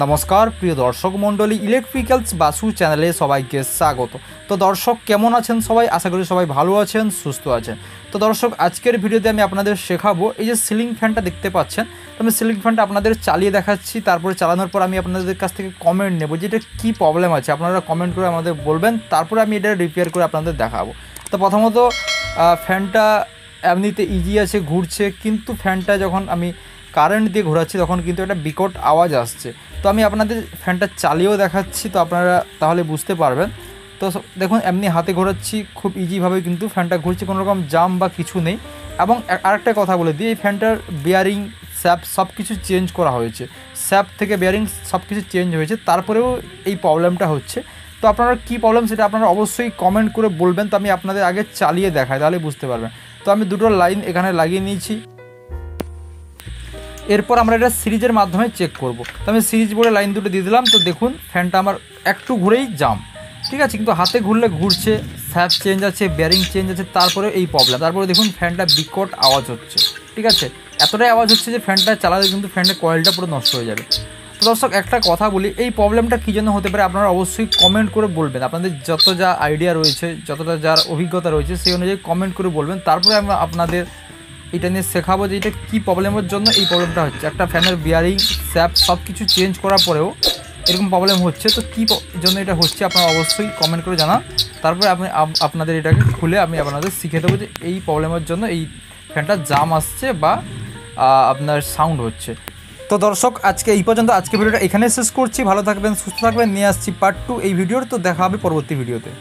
नमस्कार प्रिय दर्शक मंडली इलेक्ट्रिकल्स बासु चैनले सबाइके स्वागत। तो दर्शक केमन आছেন सबाई, आशा करी सबाई भालो आছেন सुस्थ आছেন। तो दर्शक आजकेर भिडियोते आमि आपनादेर शेखाबो এই যে সিলিং ফ্যানটা দেখতে পাচ্ছেন। তো আমি সিলিং ফ্যানটা আপনাদের চালিয়ে দেখাচ্ছি, তারপরে চালানোর পর আমি আপনাদের কাছ থেকে কমেন্ট নেব যে এটা কী প্রবলেম আছে। আপনারা কমেন্ট করে আমাদের বলবেন, তারপরে আমি এটা রিপেয়ার করে আপনাদের দেখাবো। তো প্রথমত ফ্যানটা এমনিতে ইজি আছে, ঘুরছে, কিন্তু ফ্যানটা যখন আমি কারেন্ট দিয়ে ঘোরাচ্ছি তখন কিন্তু একটা বিকট আওয়াজ আসছে। তো আমি আপনাদের ফ্যানটা চালিয়েও দেখাচ্ছি, তো আপনারা তাহলে বুঝতে পারবেন। তো দেখুন এমনি হাতে ঘোরাচ্ছি, খুব ইজিভাবে কিন্তু ফ্যানটা ঘুরছে, কোনো রকম জাম বা কিছু নেই। এবং আরেকটা কথা বলে দিই, এই ফ্যানটার বিয়ারিং স্যাপ সব কিছু চেঞ্জ করা হয়েছে, স্যাপ থেকে বিয়ারিং সব কিছু চেঞ্জ হয়েছে, তারপরেও এই প্রবলেমটা হচ্ছে। তো আপনারা কী প্রবলেম সেটা আপনারা অবশ্যই কমেন্ট করে বলবেন। তো আমি আপনাদের আগে চালিয়ে দেখাই, তাহলে বুঝতে পারবেন। তো আমি দুটো লাইন এখানে লাগিয়ে নিয়েছি, এরপর আমরা এটা সিরিজের মাধ্যমে চেক করব। তো আমি সিরিজ বোর্ডে লাইন দুটো দিয়ে দিলাম। তো দেখুন ফ্যানটা আমার একটু ঘুরেই জাম, ঠিক আছে, কিন্তু হাতে ঘুরলে ঘুরছে, স্যাপ চেঞ্জ আছে, বেয়ারিং চেঞ্জ আছে, তারপরে এই প্রবলেম। তারপরে দেখুন ফ্যানটা বিকট আওয়াজ হচ্ছে, ঠিক আছে, এতটাই আওয়াজ হচ্ছে যে ফ্যানটা চালালে কিন্তু ফ্যানের কয়েলটা পুরো নষ্ট হয়ে যাবে। তো দর্শক একটা কথা বলি, এই প্রবলেমটা কী জন্য হতে পারে আপনারা অবশ্যই কমেন্ট করে বলবেন। আপনাদের যত যা আইডিয়া রয়েছে, যতটা যার অভিজ্ঞতা রয়েছে সেই অনুযায়ী কমেন্ট করে বলবেন। তারপরে আমরা আপনাদের এটা নিয়ে শেখাবো যে এটা কী প্রবলেমের জন্য এই প্রবলেমটা হচ্ছে। একটা ফ্যানের বিয়ারিং স্যাপ সব কিছু চেঞ্জ করার পরেও এরকম প্রবলেম হচ্ছে, তো কী জন্য এটা হচ্ছে আপনারা অবশ্যই কমেন্ট করে জানান। তারপরে আপনাদের এটাকে খুলে আমি আপনাদের শিখে দেবো যে এই প্রবলেমের জন্য এই ফ্যানটা জাম আসছে বা আপনার সাউন্ড হচ্ছে। তো দর্শক আজকে এই পর্যন্ত, আজকে ভিডিওটা এখানে শেষ করছি। ভালো থাকবেন, সুস্থ থাকবেন, নিয়ে আসছি পার্ট 2 এই ভিডিওর। তো দেখা হবে পরবর্তী ভিডিওতে।